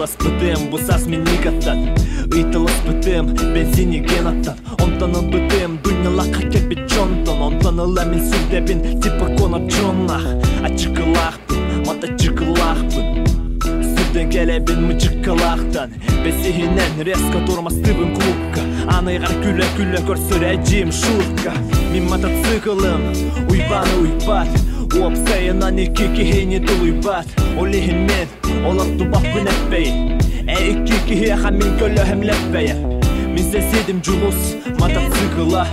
Ыйтылас бытым, бусас мен никаттан. Ыйтылас бытым, бензини генаттан. Онтанын бытым, дуйнялакка келбет чонтон. Онтаныла мен сүрдебин, типа Конор Джоннах. Ачыкылахпын, матачыкылахпын. Сүрден келебин мычыкылахтан. Бесихинен резко турмастыбын клубка. Аныйгар күлө-күлө көрсөр әжим шутка. Мен мотоциклым, уйбаны уйбат. Уапсайынан екі кихейни тулуйбат. Олихин мен, олар тубақпын әппей. Екі кихеха мен көлі хемлеппейер. Мен сәседім жулус, мотоцикла.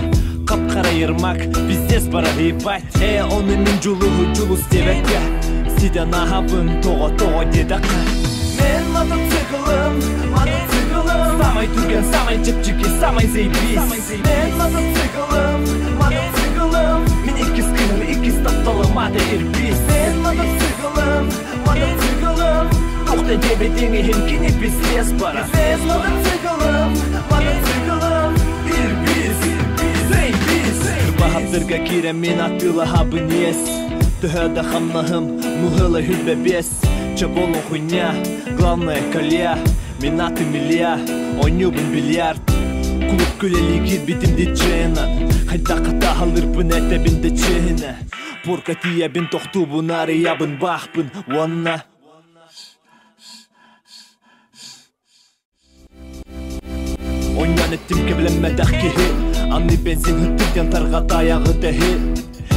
Қап-қара ермак, пиздес бара ебать. Оны мен жулус дебекке. Сиден ахабын тоға дедаққа. Мен мотоциклым, самай түрген, самай жепчіке, самай зейбис. Мен мотоциклым, мен икіз кінім, икіз тапталым ады ербис. Мен мотоциклым, тоқта дебедеңе хемкіне пиздес бара. Мен мотоциклым, ербис, зейбис. Бахаттырға кирем мен атылы хабын ес. Түхәді хамнахым, мұғылы хүлбе бес. Чаболын хуйня, главное колья. Мен аты миллия, ойнюбын бильярд. Клуб күлелі битімді джейнан. Хайда қата алырпын әтәбінді джейна. Порка тиябін тоқтубын арыябын бақпын. Уанна ойнян еттім кебілеммәдәқ кехе. Анны бензин хүттірден тарға даяғы дәхе.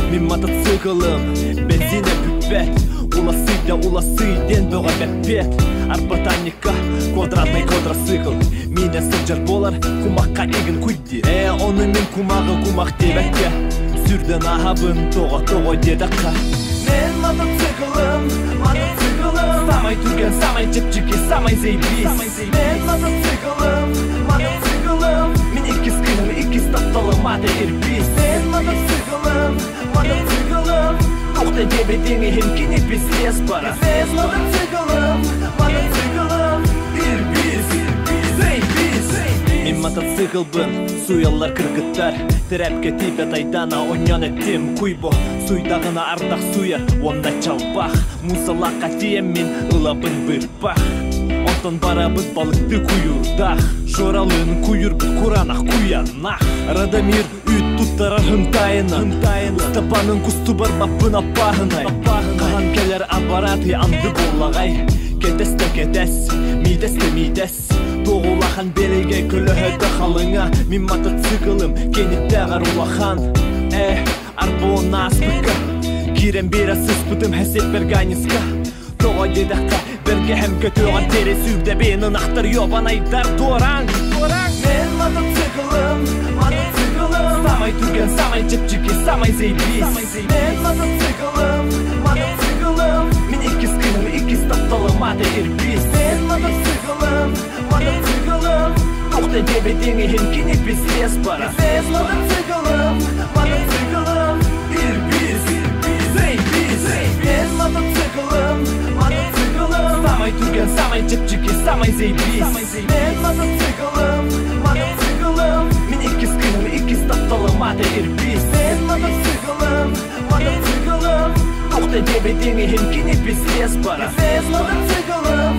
Мен мотоциклым, бензине бүппәт. Уласы-ден бұға бәппет. Арбатанника, квадратный квадроцикл. Мене сылжар болар, кумаққа егін күдді. Оны мен кумақ дебәкке. Сүрден ахабын тоға дедаққа. Мен мотоциклым, самай түрген, самай жепчіке, самай зейбис. Мен мотоциклым, мен икіз кінім, икіз тапталым ады ербис. Мен мотоциклым, тоқта дебедеңе хемкіне пиздес бара. Мен мотоциклым, ербис, зейбис. Мен мотоциклбын, суялар кыргыттар. Тірәпке типет айдана ойнян еттім куйбо. Суйдағына ардақ суяр, онда чалбақ. Мусалаққа тием мен ылабын бірпақ. Онтан барабыз балықты куюрдақ. Жоралын куюрбыт куранақ куянақ. Радамир үйт туттарар хымтайынан. Стапанын кусту бар баппын аппағынай. Қаған келер аппараты анды болағай. Кетесте кетес, мидесте мидес. Тоғулахан береге көлігі қалыңа. Мен мотоциклым кенеттәғар улахан. Арбуын аспыққа. Кирен бері сыспытым әсет берганиска. Тоға дедаққа берге әм көтіған тере сүрді бенін ақтыр йобан айдар торан. Мен мотоциклым, самай түрген, самай жепчіке, самай зейбис. Мен мотоциклым, мен икіз кінім, икіз тапталым ады ербис. Мен мотоциклым, тоқта дебедеңе хемкіне пиздес бара. Мен мотоциклым, ербис, зейбис. Мен мотоциклым, самай түрген, самай жепчіке, самай зейбис. Мен мотоциклым, мен икіз кінім, икіз тапталым ады ербис. Мен мотоциклым, тоқта дебедеңе хемкіне пиздес бара. Мен мотоциклым,